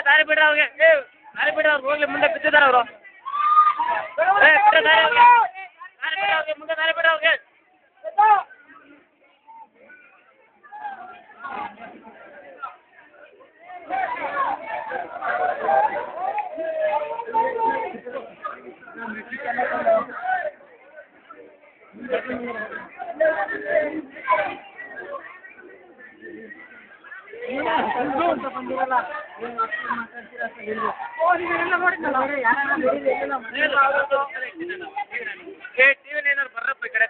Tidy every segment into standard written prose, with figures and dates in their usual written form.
ದಾರಿ ಬಿಡ್ರಿ ಅವ್ರಿಗೆ ಹೋಗ್ಲಿ ಮುಂದೆ ಬಿತ್ತಿದ್ದಾರೆ ಅವರು ಮುಂದೆ ದಾರಿ ಬಿಡ್ರಿ ಅವ್ರಿಗೆ ಬರ್ರಪ್ಪ ಈ ಕಡೆ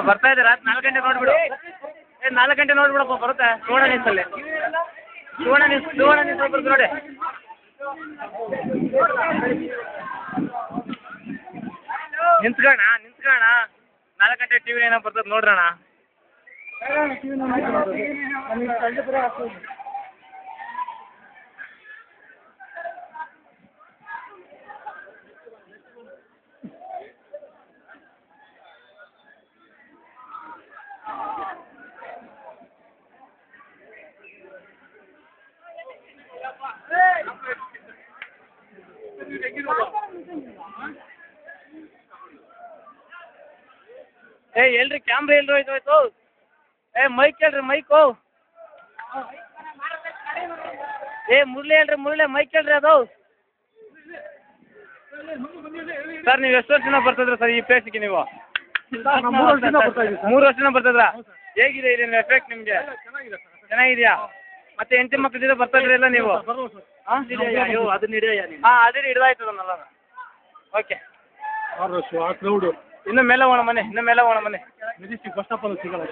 ಬರ್ತಾ ಇದ್ದೀರಾ 4 ಗಂಟೆ ನೋಡ್ಬಿಡು 4 ಗಂಟೆ ನೋಡ್ಬಿಡಪ್ಪ ಬರುತ್ತೆ ಸುವರ್ಣ ನ್ಯೂಸಲ್ಲಿ ಸುವರ್ಣ ನ್ಯೂಸ್ ಬರ್ತು ನೋಡಿ ನಿಂತ್ಕೋಣ 4 ಗಂಟೆ ಟಿವಿ ಏನೋ ಬರ್ತದೆ ನೋಡ್ರಣ ಎಲ್ರಿ ಕ್ಯಾಮ್ರಾ ಎಲ್ರು ಹೋಯ್ತು ಮೈಕ್ ಹೇಳ್ರಿ ಮೈಕು ಮುರಳಿ ಹೇಳ್ರಿ ಮೈಕ್ ಹೇಳ್ರಿ ಅದು ಸರ್ ನೀವು ಎಷ್ಟು ವರ್ಷದಿಂದ ಬರ್ತಿದ್ರ ಸರ್ ಈ ಪ್ಲೇಸಿಗೆ ನೀವು 3 ವರ್ಷದಿಂದ ಬರ್ತಿದ್ರ ಹೇಗಿದೆ ಇಲ್ಲಿ ಎಫೆಕ್ಟ್ ನಿಮಗೆ ಚೆನ್ನಾಗಿದೆಯಾ ಮತ್ತೆ ಹೆಂಡತಿ ಮಕ್ಕಳಿಂದ ಬರ್ತಾ ಇದ್ರಿ ಇಲ್ಲ ನೀವು ಅದನ್ನ ಹಿಡಿದಾಯ್ತದನ್ನಲ್ಲ ಓಕೆ ಇನ್ನು ಮೇಲೆ ಹೋಗೋಣ ಮನೆ ಮೆಜೆಸ್ಟಿಕ್ ಬಸ್ ಸ್ಟಾಪ್ ಅಲ್ಲಿ ಸಿಗಲ್ಲ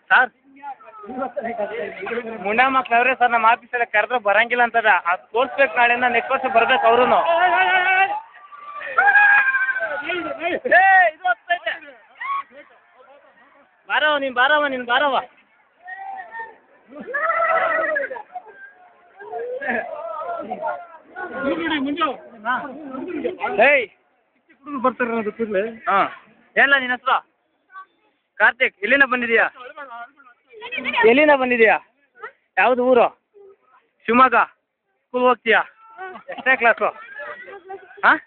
ಸರ್ ಮುಂಡ ಮಕ್ಳವ್ರೆ ಸರ್ ನಮ್ಮ ಆಫೀಸಲ್ಲಿ ಕರೆದ್ರೆ ಬರಂಗಿಲ್ಲ ಅಂತದ ಅದು ತೋರಿಸ್ಬೇಕು ನಾಳೆಯಿಂದ ನೆಕ್ಸ್ಟ್ ವರ್ಷ ಬರ್ಬೇಕು ಅವರು ನೀನು ಬಾರವ ಬರ್ತಾರೆ ಹಾಂ ಏನಿಲ್ಲ ನಿನ್ನ ಹೆಸರು ಕಾರ್ತಿಕ್ ಎಲ್ಲಿಂದ ಬಂದಿದೀಯಾ ಯಾವುದು ಊರು ಶಿವಮೊಗ್ಗ ಸ್ಕೂಲ್ ಹೋಗ್ತೀಯಾ ಎಷ್ಟನೇ ಕ್ಲಾಸು ಹಾಂ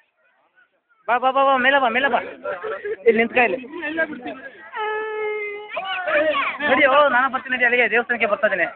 ಬಾ ಮೇಲೆ ಬಾ ಇಲ್ಲಿ ನಿಂತ್ಕ ಇಲ್ಲಿ ನೋಡಿ ನಾನು ಬರ್ತೀನಿ ಅಲ್ಲಿಗೆ ದೇವಸ್ಥಾನಕ್ಕೆ ಬರ್ತಾ ಇದ್ದೀನಿ